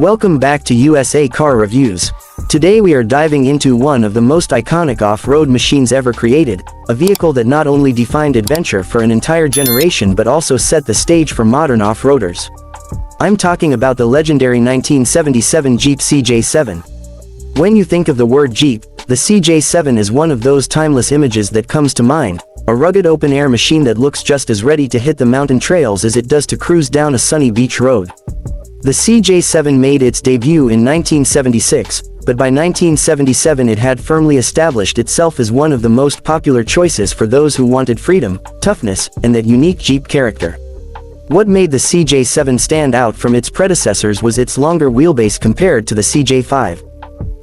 Welcome back to USA Car Reviews. Today we are diving into one of the most iconic off-road machines ever created, a vehicle that not only defined adventure for an entire generation but also set the stage for modern off-roaders. I'm talking about the legendary 1977 Jeep CJ7. When you think of the word Jeep, the CJ7 is one of those timeless images that comes to mind, a rugged open-air machine that looks just as ready to hit the mountain trails as it does to cruise down a sunny beach road. The CJ7 made its debut in 1976, but by 1977 it had firmly established itself as one of the most popular choices for those who wanted freedom, toughness, and that unique Jeep character. What made the CJ7 stand out from its predecessors was its longer wheelbase compared to the CJ5.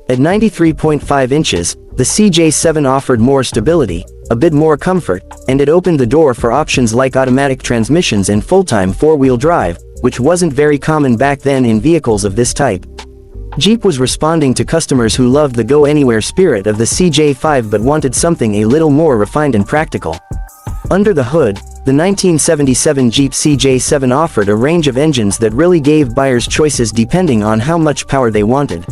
At 93.5 inches, the CJ7 offered more stability, a bit more comfort, and it opened the door for options like automatic transmissions and full-time four-wheel drive, which wasn't very common back then in vehicles of this type. Jeep was responding to customers who loved the go-anywhere spirit of the CJ5 but wanted something a little more refined and practical. Under the hood, the 1977 Jeep CJ7 offered a range of engines that really gave buyers choices depending on how much power they wanted.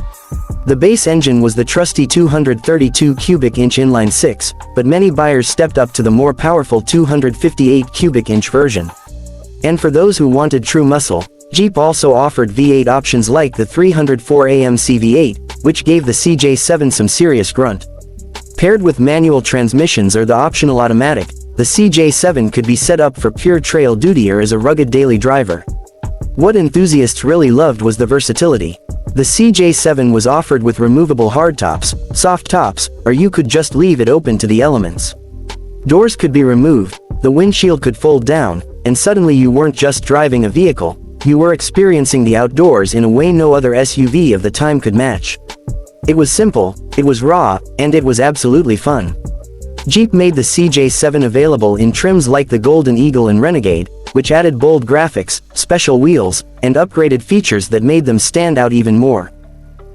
The base engine was the trusty 232 cubic inch inline-six, but many buyers stepped up to the more powerful 258 cubic inch version. And for those who wanted true muscle, Jeep also offered V8 options like the 304 AMC V8, which gave the CJ7 some serious grunt. Paired with manual transmissions or the optional automatic, the CJ7 could be set up for pure trail duty or as a rugged daily driver. What enthusiasts really loved was the versatility. The CJ7 was offered with removable hardtops, soft tops, or you could just leave it open to the elements. Doors could be removed, the windshield could fold down, and suddenly you weren't just driving a vehicle, you were experiencing the outdoors in a way no other SUV of the time could match. It was simple, it was raw, and it was absolutely fun. Jeep made the CJ7 available in trims like the Golden Eagle and Renegade, which added bold graphics, special wheels, and upgraded features that made them stand out even more.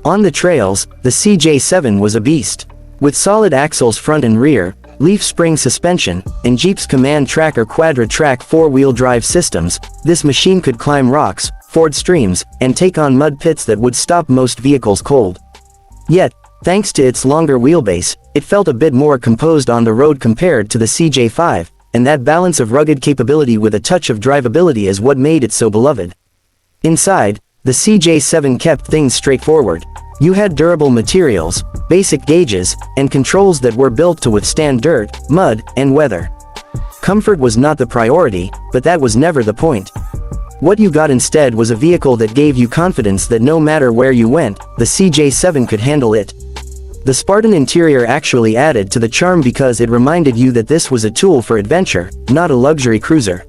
On the trails, the CJ7 was a beast. With solid axles front and rear, leaf spring suspension, and Jeep's Command Track or Quadra-Track four-wheel drive systems, this machine could climb rocks, ford streams, and take on mud pits that would stop most vehicles cold. Yet, thanks to its longer wheelbase, it felt a bit more composed on the road compared to the CJ5, and that balance of rugged capability with a touch of drivability is what made it so beloved. Inside, the CJ7 kept things straightforward. You had durable materials, basic gauges, and controls that were built to withstand dirt, mud, and weather. Comfort was not the priority, but that was never the point. What you got instead was a vehicle that gave you confidence that no matter where you went, the CJ7 could handle it. The Spartan interior actually added to the charm because it reminded you that this was a tool for adventure, not a luxury cruiser.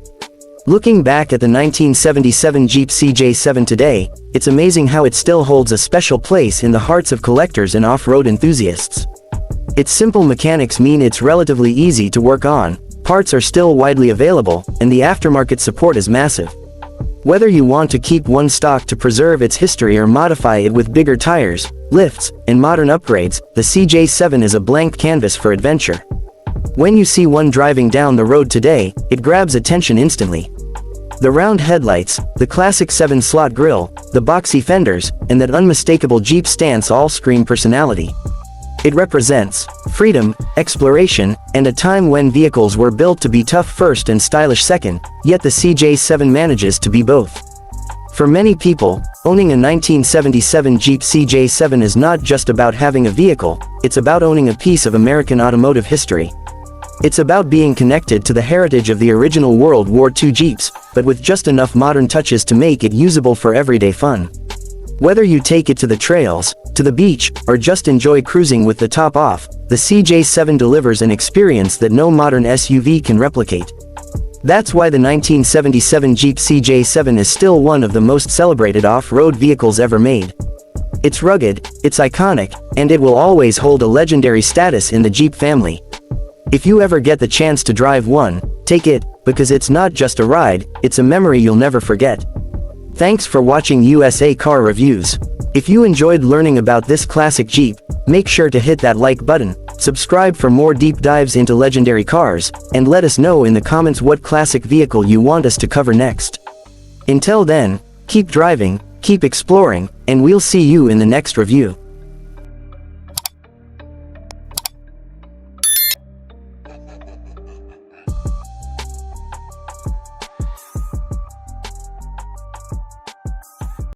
Looking back at the 1977 Jeep CJ7 today, it's amazing how it still holds a special place in the hearts of collectors and off-road enthusiasts. Its simple mechanics mean it's relatively easy to work on, parts are still widely available, and the aftermarket support is massive. Whether you want to keep one stock to preserve its history or modify it with bigger tires, lifts, and modern upgrades, the CJ7 is a blank canvas for adventure. When you see one driving down the road today, it grabs attention instantly. The round headlights, the classic 7-slot grille, the boxy fenders, and that unmistakable Jeep stance all scream personality. It represents freedom, exploration, and a time when vehicles were built to be tough first and stylish second, yet the CJ7 manages to be both. For many people, owning a 1977 Jeep CJ7 is not just about having a vehicle, it's about owning a piece of American automotive history. It's about being connected to the heritage of the original World War II Jeeps, but with just enough modern touches to make it usable for everyday fun. Whether you take it to the trails, to the beach, or just enjoy cruising with the top off, the CJ7 delivers an experience that no modern SUV can replicate. That's why the 1977 Jeep CJ7 is still one of the most celebrated off-road vehicles ever made. It's rugged, it's iconic, and it will always hold a legendary status in the Jeep family. If you ever get the chance to drive one, take it, because it's not just a ride, it's a memory you'll never forget. Thanks for watching USA Car Reviews. If you enjoyed learning about this classic Jeep, make sure to hit that like button, subscribe for more deep dives into legendary cars, and let us know in the comments what classic vehicle you want us to cover next. Until then, keep driving, keep exploring, and we'll see you in the next review.